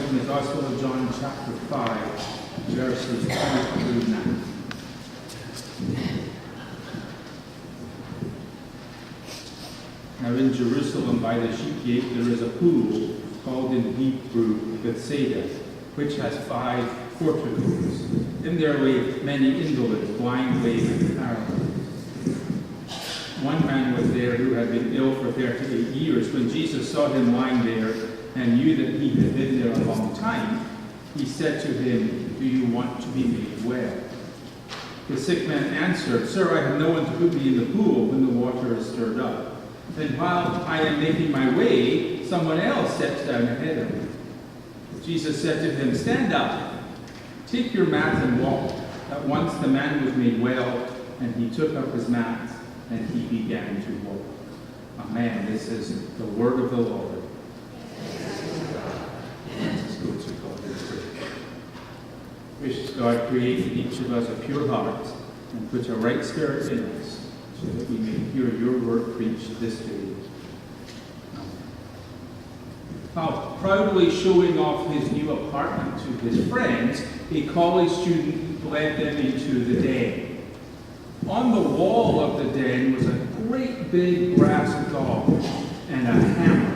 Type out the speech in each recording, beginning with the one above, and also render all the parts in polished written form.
from the Gospel of John, chapter 5, verses 2 through 9. Now in Jerusalem by the sheep gate there is a pool called in Hebrew Bethsaida, which has 5 porticos. In there lay many invalids, blind, lame, and paralyzed. One man was there who had been ill for 38 years. When Jesus saw him lying there and knew that he had been there a long time, he said to him, "Do you want to be made well?" The sick man answered, "Sir, I have no one to put me in the pool when the water is stirred up. Then while I am making my way, someone else steps down ahead of me." Jesus said to him, "Stand up, take your mat and walk." At once the man was made well, and he took up his mat and he began to walk. Amen. This is the word of the Lord. Let us go to God in prayer. Gracious God, create in each of us a pure heart and put a right spirit in us, so that we may hear your word preached this day. While proudly showing off his new apartment to his friends, a college student led them into the den. On the wall of the den was a great big brass gong and a hammer.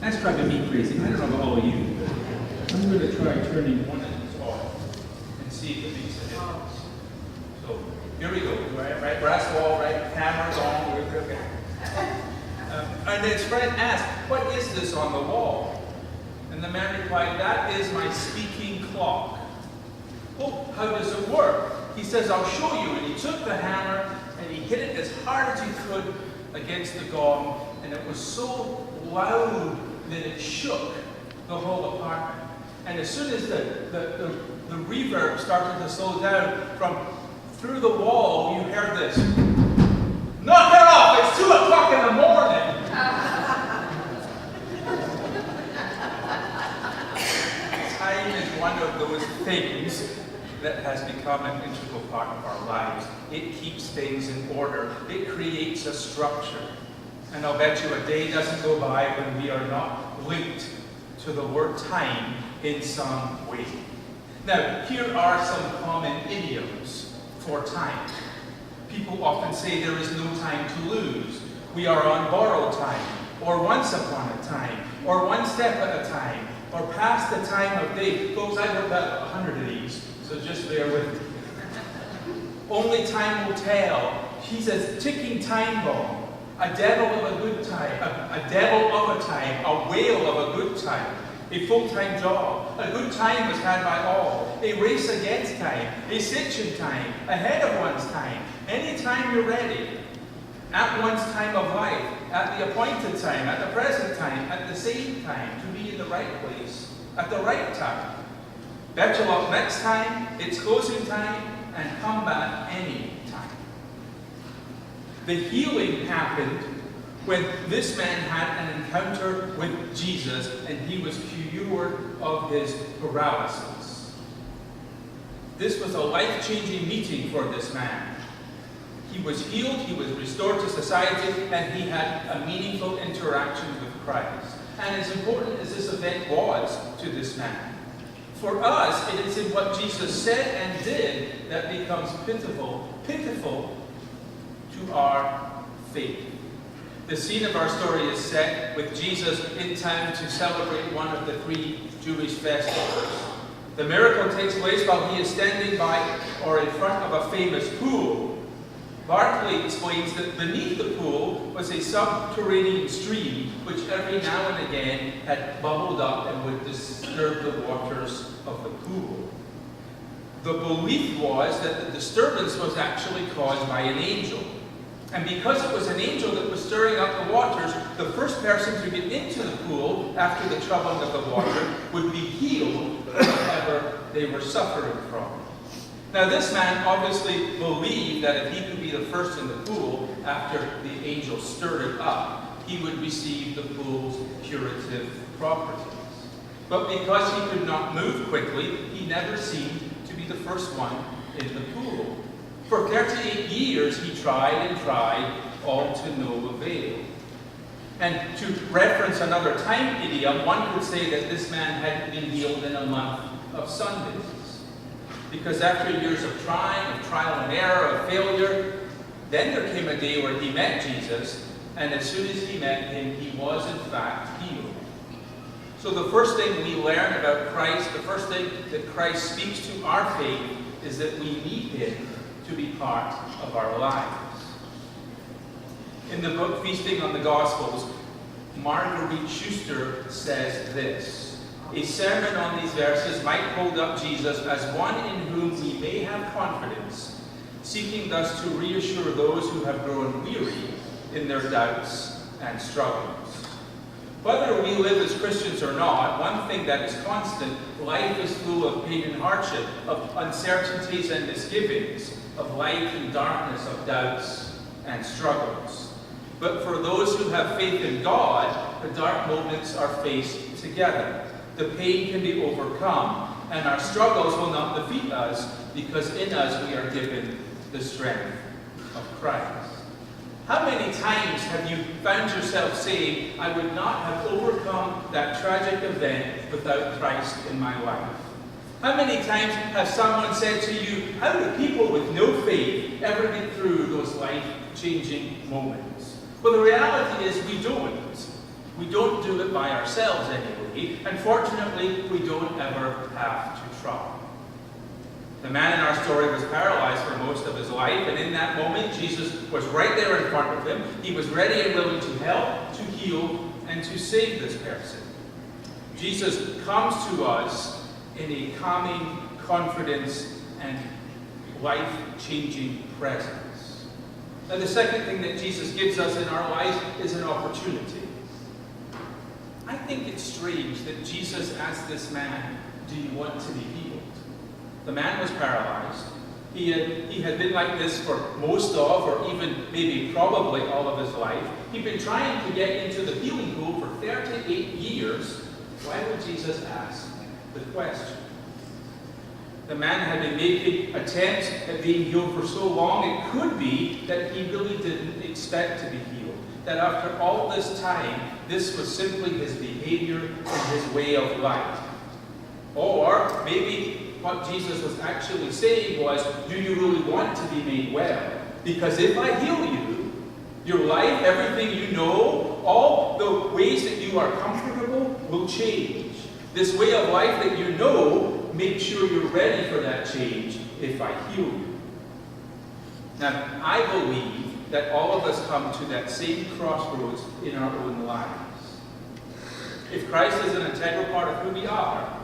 That's driving me crazy. I don't know about all of you. I'm going to try turning one of these off and see if it makes a difference. So here we go. Right, brass wall, right, hammer, gong. Okay. And his friend asked, "What is this on the wall?" And the man replied, "That is my speaking clock." "Oh, how does it work?" He says, "I'll show you." And he took the hammer and he hit it as hard as he could against the gong, and it was so loud that it shook the whole apartment. And as soon as the reverb started to slow down from through the wall, you heard this. "Knock it off! It's 2 o'clock in the morning!" Time is one of those things that has become an integral part of our lives. It keeps things in order. It creates a structure. And I'll bet you a day doesn't go by when we are not linked to the word time in some way. Now, here are some common idioms for time. People often say there is no time to lose. We are on borrowed time, or once upon a time, or one step at a time, or past the time of day. Folks, I've heard about 100 of these, so just bear with me. Only time will tell. He's a ticking time bomb. A devil of a good time, a devil of a time, a whale of a good time, a full-time job. A good time was had by all. A race against time, a section time, ahead of one's time, any time you're ready. At one's time of life, at the appointed time, at the present time, at the same time, to be in the right place, at the right time. Better luck next time, it's closing time, and come back any time. The healing happened when this man had an encounter with Jesus and he was cured of his paralysis. This was a life-changing meeting for this man. He was healed, he was restored to society, and he had a meaningful interaction with Christ. And as important as this event was to this man, for us, it is in what Jesus said and did that becomes pitiful to our faith. The scene of our story is set with Jesus in town to celebrate one of the 3 Jewish festivals. The miracle takes place while he is standing by or in front of a famous pool. Barclay explains that beneath the pool was a subterranean stream which every now and again had bubbled up and would disturb the waters of the pool. The belief was that the disturbance was actually caused by an angel. And because it was an angel that was stirring up the waters, the first person to get into the pool after the troubling of the water would be healed of whatever they were suffering from. Now this man obviously believed that if he could be the first in the pool after the angel stirred it up, he would receive the pool's curative properties. But because he could not move quickly, he never seemed to be the first one in the pool. For 38 years he tried and tried, all to no avail. And to reference another time idiom, one could say that this man hadn't been healed in a month of Sundays. Because after years of trying, of trial and error, of failure, then there came a day where he met Jesus, and as soon as he met him, he was in fact healed. So the first thing we learn about Christ, the first thing that Christ speaks to our faith, is that we need him to be part of our lives. In the book Feasting on the Gospels, Marguerite Schuster says this: a sermon on these verses might hold up Jesus as one in whom we may have confidence, seeking thus to reassure those who have grown weary in their doubts and struggles. Whether we live as Christians or not, one thing that is constant: life is full of pain and hardship, of uncertainties and misgivings, of light and darkness, of doubts and struggles. But for those who have faith in God, the dark moments are faced together. The pain can be overcome, and our struggles will not defeat us, because in us we are given the strength of Christ. How many times have you found yourself saying, I would not have overcome that tragic event without Christ in my life? How many times has someone said to you, how do people with no faith ever get through those life-changing moments? Well, the reality is we don't. We don't do it by ourselves anyway, and fortunately, we don't ever have to try. The man in our story was paralyzed for most of his life, and in that moment, Jesus was right there in front of him. He was ready and willing to help, to heal, and to save this person. Jesus comes to us in a calming confidence and life-changing presence. Now, the second thing that Jesus gives us in our lives is an opportunity. I think it's strange that Jesus asked this man, do you want to be healed? The man was paralyzed. He had been like this for most of, or even maybe probably all of his life. He'd been trying to get into the healing pool for 38 years. Why would Jesus ask the question? The man had been making attempts at being healed for so long, it could be that he really didn't expect to be healed. That after all this time, this was simply his behavior and his way of life. Or maybe what Jesus was actually saying was, do you really want to be made well? Because if I heal you, your life, everything you know, all the ways that you are comfortable will change. This way of life that you know, make sure you're ready for that change if I heal you. Now, I believe that all of us come to that same crossroads in our own lives. If Christ is an integral part of who we are,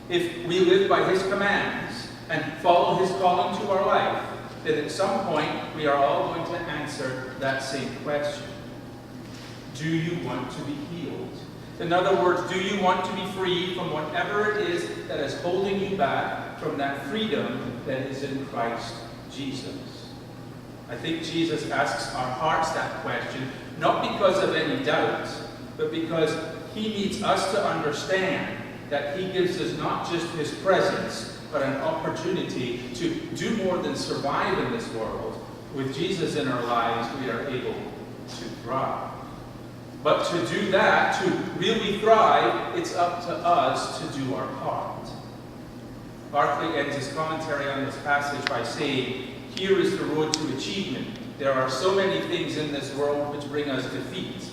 if we live by his commands and follow his calling to our life, then at some point we are all going to answer that same question. Do you want to be healed? In other words, do you want to be free from whatever it is that is holding you back from that freedom that is in Christ Jesus? I think Jesus asks our hearts that question, not because of any doubt, but because he needs us to understand that he gives us not just his presence, but an opportunity to do more than survive in this world. With Jesus in our lives, we are able to thrive. But to do that, to really thrive, it's up to us to do our part. Barclay ends his commentary on this passage by saying, here is the road to achievement. There are so many things in this world which bring us defeat.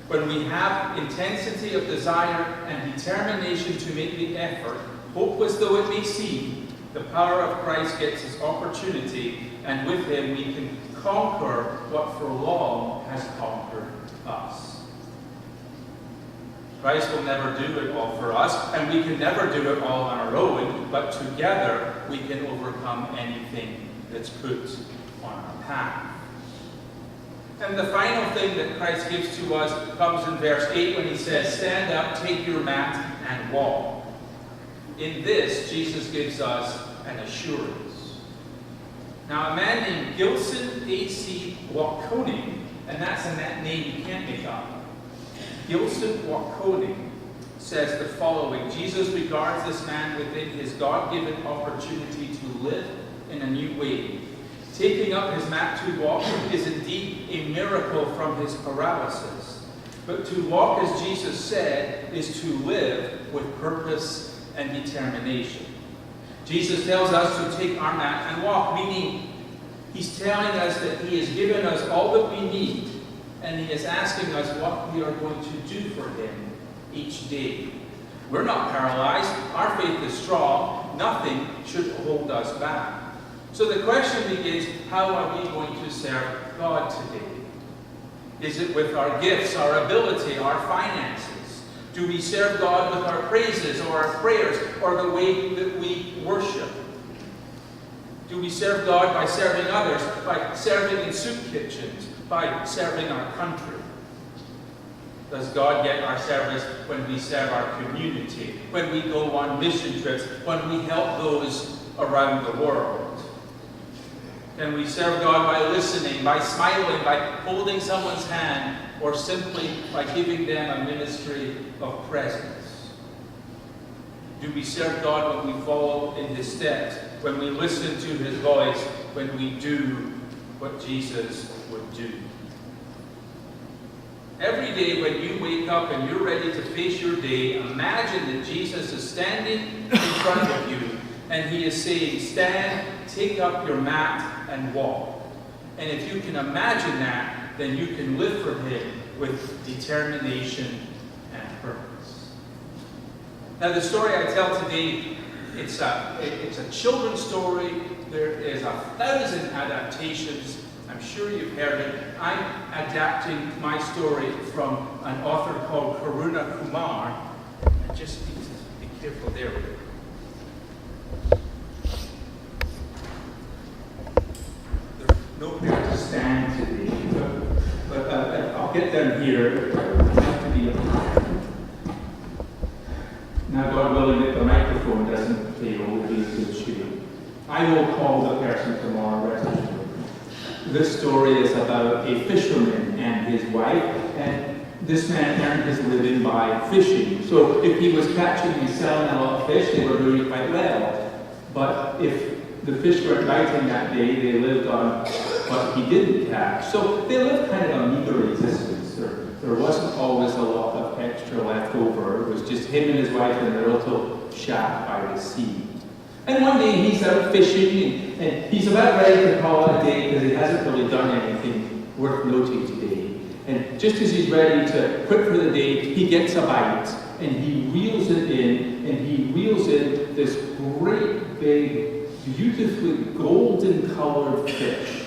When we have intensity of desire and determination to make the effort, hopeless though it may seem, the power of Christ gets its opportunity, and with him we can conquer what for long has conquered us. Christ will never do it all for us, and we can never do it all on our own, but together we can overcome anything that's put on our path. And the final thing that Christ gives to us comes in verse 8 when he says, stand up, take your mat, and walk. In this, Jesus gives us an assurance. Now, a man named Gilson A.C. Wackoning, and that's a name you can't make up. Gilson Wackoning says the following: Jesus regards this man within his God-given opportunity to live in a new way. Taking up his mat to walk is indeed a miracle from his paralysis. But to walk, as Jesus said, is to live with purpose and determination. Jesus tells us to take our mat and walk, meaning he's telling us that he has given us all that we need, and he is asking us what we are going to do for him each day. We're not paralyzed. Our faith is strong. Nothing should hold us back. So the question begins, how are we going to serve God today? Is it with our gifts, our ability, our finances? Do we serve God with our praises or our prayers or the way that we worship? Do we serve God by serving others, by serving in soup kitchens, by serving our country? Does God get our service when we serve our community, when we go on mission trips, when we help those around the world? Can we serve God by listening, by smiling, by holding someone's hand, or simply by giving them a ministry of presence? Do we serve God when we follow in his steps, when we listen to his voice, when we do what Jesus would do? Every day when you wake up and you're ready to face your day, imagine that Jesus is standing in front of you and he is saying, stand, take up your mat, and walk. And if you can imagine that, then you can live for him with determination and purpose. Now the story I tell today, it's a children's story. There is 1,000 adaptations. I'm sure you've heard it. I'm adapting my story from an author called Karuna Kumar. I just need to be careful there with it. Nowhere to stand today, but I'll get down here. I have to be up higher. Now, God willing, that the microphone doesn't fail, will be in good shape. I will call the person tomorrow, rest assured. This story is about a fisherman and his wife, and this man earned his living by fishing. So if he was catching and selling a lot of fish, they were doing quite well. But if the fish weren't biting that day, they lived on what he didn't catch. So they lived kind of a meager existence. There wasn't always a lot of extra left over. It was just him and his wife in their little shack by the sea. And one day he's out fishing, and he's about ready to call it a day because he hasn't really done anything worth noting today. And just as he's ready to quit for the day, he gets a bite, and he reels it in, and he reels in this great big, beautifully golden colored fish.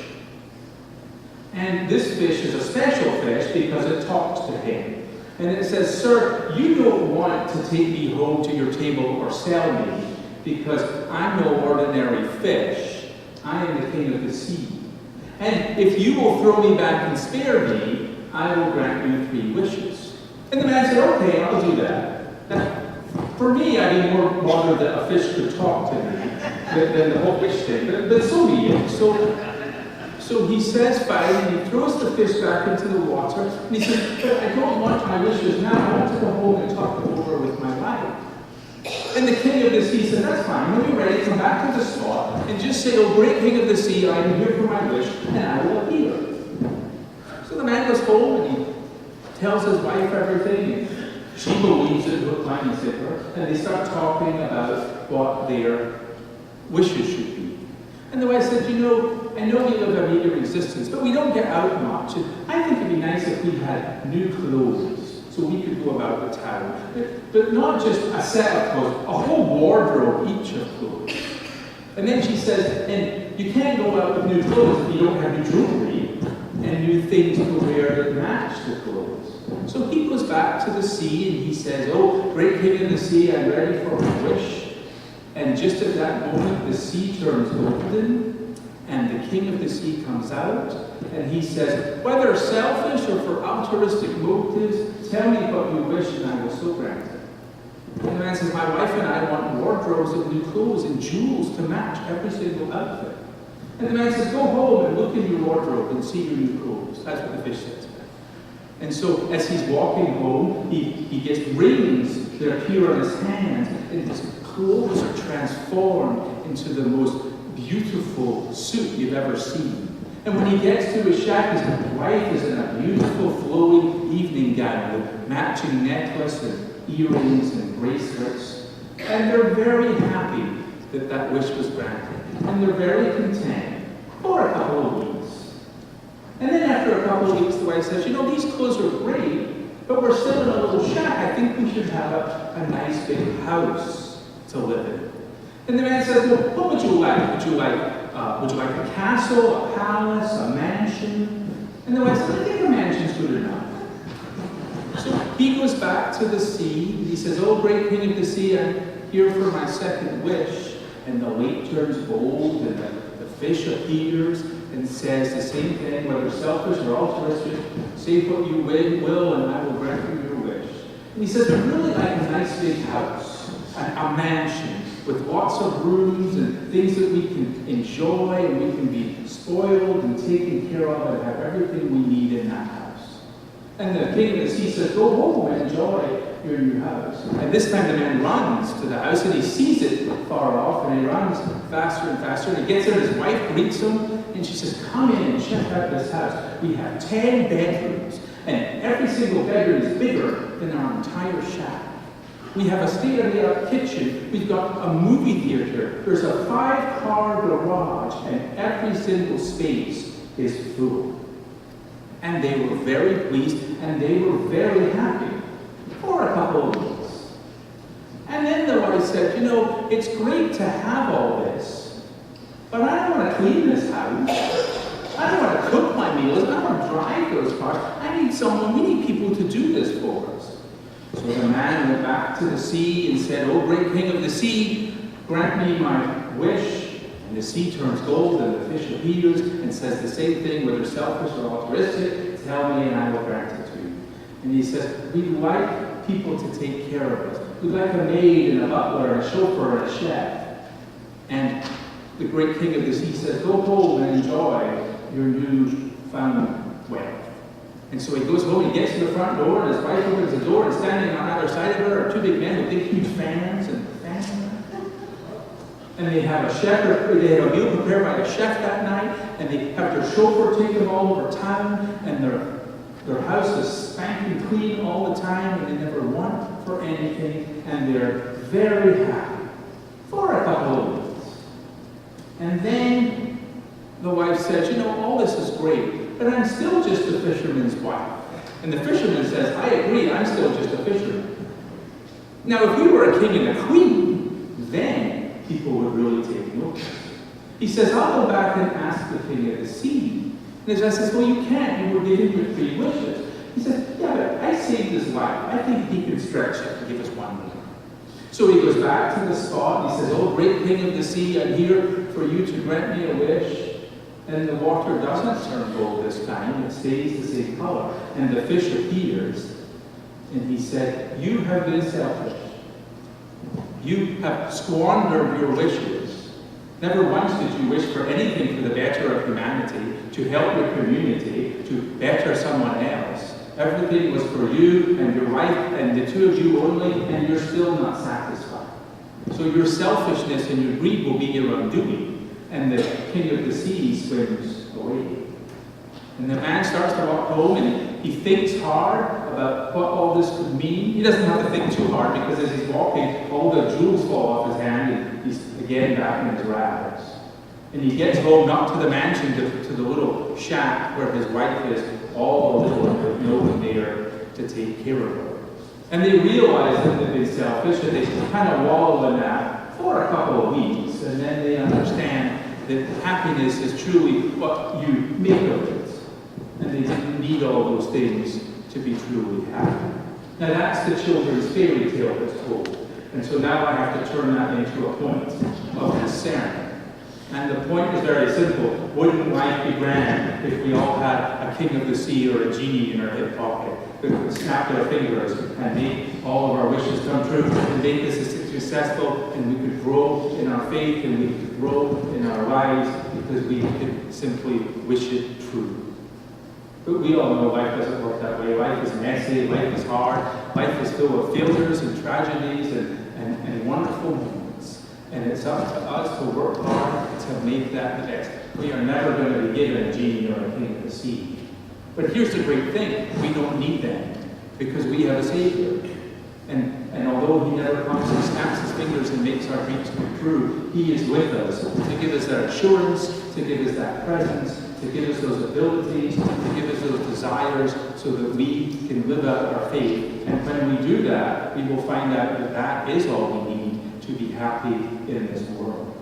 And this fish is a special fish because it talks to him. And it says, "Sir, you don't want to take me home to your table or sell me, because I'm no ordinary fish. I am the king of the sea. And if you will throw me back and spare me, I will grant you 3 wishes." And the man said, "Okay, I'll do that." Now, for me, I'd be more bothered that a fish could talk to me than the whole fish thing, but so be it. So he says fine, and he throws the fish back into the water, and he says, "But I don't want my wishes now. I want to go home and talk it over with my wife." And the king of the sea said, "That's fine. When you're ready, come back to the spot and just say, 'Oh, great king of the sea, I am here for my wish, and I will appear.'" So the man goes home, and he tells his wife everything, and she believes it, hook, line, and sinker, and they start talking about what their wishes should be. And the wife said, "You know, I know we live a meager existence, but we don't get out much. And I think it'd be nice if we had new clothes so we could go about the town. But not just a set of clothes, a whole wardrobe each of clothes." And then she says, "And you can't go out with new clothes if you don't have new jewelry and new things to wear that match the clothes." So he goes back to the sea and he says, "Oh, great king of the sea, I'm ready for my wish." And just at that moment, the sea turns golden, and the king of the sea comes out, and he says, "Whether selfish or for altruistic motives, tell me what you wish, and I will so grant it." And the man says, "My wife and I want wardrobes of new clothes and jewels to match every single outfit." And the man says, "Go home and look in your wardrobe and see your new clothes." That's what the fish says. And so as he's walking home, he gets rings that appear on his hands, and his clothes are transformed into the most beautiful suit you've ever seen. And when he gets to his shack, his wife is in a beautiful flowing evening gown with matching necklace and earrings and bracelets. And they're very happy that that wish was granted. And they're very content for a couple of weeks. And then after a couple of weeks, the wife says, you know, these clothes are great, but we're still in a little shack. I think we should have a nice big house to live in. And the man says, well, what would you like? Would you like a castle, a palace, a mansion? And the wife says, I think a mansion's good enough. So he goes back to the sea, and he says, oh, great king of the sea, I'm here for my second wish. And the lake turns gold, and the fish appears and says the same thing, whether selfish or altruistic, say what you will, and I will grant you your wish. And he says, I'd really like a nice big house, a mansion, with lots of rooms and things that we can enjoy, and we can be spoiled and taken care of and have everything we need in that house. And the king of the sea says, go home and enjoy your new house. And this time the man runs to the house, and he sees it far off, and he runs faster and faster, and he gets there, and his wife greets him, and she says, come in and check out this house. We have 10 bedrooms, and every single bedroom is bigger than our entire shack. We have a state-of-the-art kitchen. We've got a movie theater. There's a 5-car garage, and every single space is full. And they were very pleased, and they were very happy for a couple of weeks. And then the wife said, you know, it's great to have all this, but I don't want to clean this house. I don't want to cook my meals. I don't want to drive those cars. I need someone, we need people to do this for us. So the man went back to the sea and said, oh, great king of the sea, grant me my wish. And the sea turns gold, and the fish appears and says the same thing, whether selfish or altruistic, tell me and I will grant it to you. And he says, we'd like people to take care of us. We'd like a maid and a butler and a chauffeur and a chef. And the great king of the sea says, go home and enjoy your new found wealth. And so he goes home, he gets to the front door, and his wife opens the door, and standing on either side of her are 2 big men with big, huge fans and fans. And they have they have a meal prepared by a chef that night, and they have their chauffeur take them all over town, and their house is spanking clean all the time, and they never want for anything, and they're very happy for a couple of weeks. And then the wife says, you know, all this is great, but I'm still just a fisherman's wife. And the fisherman says, I agree, I'm still just a fisherman. Now, if we were a king and a queen, then people would really take notice. He says, I'll go back and ask the king of the sea. And his wife says, well, you can't, you were given your 3 wishes. He says, yeah, but I saved his life. I think he can stretch it and give us 1 more. So he goes back to the spot, and he says, oh, great king of the sea, I'm here for you to grant me a wish. And the water doesn't turn gold this time, it stays the same color. And the fish appears, and he said, you have been selfish. You have squandered your wishes. Never once did you wish for anything for the better of humanity, to help your community, to better someone else. Everything was for you and your wife and the 2 of you only, and you're still not satisfied. So your selfishness and your greed will be your undoing. And the king of the sea swims away. And the man starts to walk home, and he thinks hard about what all this could mean. He doesn't have to think too hard, because as he's walking, all the jewels fall off his hand, and he's again back in his rags. And he gets home, not to the mansion, to the little shack where his wife is, all alone with no one there to take care of her. And they realize that they've been selfish, and they kind of wallow in that for a couple of weeks, and then they understand that happiness is truly what you make of it. And they didn't need all those things to be truly happy. Now that's the children's fairy tale that's told. And so now I have to turn that into a point of this sermon. And the point is very simple. Wouldn't life be grand if we all had a king of the sea or a genie in our hip pocket that could snap their fingers and make all of our wishes come true and make us successful, and we could grow in our faith and we could grow in our lives because we could simply wish it true. But we all know life doesn't work that way. Life is messy, life is hard, life is full of failures and tragedies and wonderful moments. And it's up to us to work hard to make that the best. We are never going to be given a genie or a king of the sea. But here's the great thing. We don't need them because we have a Savior. And although he never comes and snaps his fingers and makes our dreams come true, he is with us to give us that assurance, to give us that presence, to give us those abilities, to give us those desires so that we can live out our faith. And when we do that, we will find out that that is all we need to be happy in this world.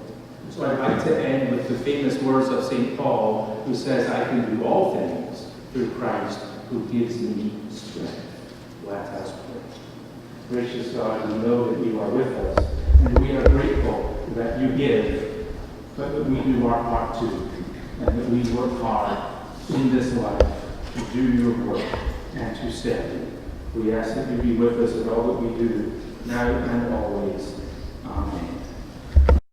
So I'd like to end with the famous words of St. Paul, who says, I can do all things through Christ who gives me strength. Let us pray. Gracious God, we know that you are with us, and we are grateful that you give, but that we do our part too, and that we work hard in this life to do your work and to serve you. We ask that you be with us in all that we do, now and always. Amen.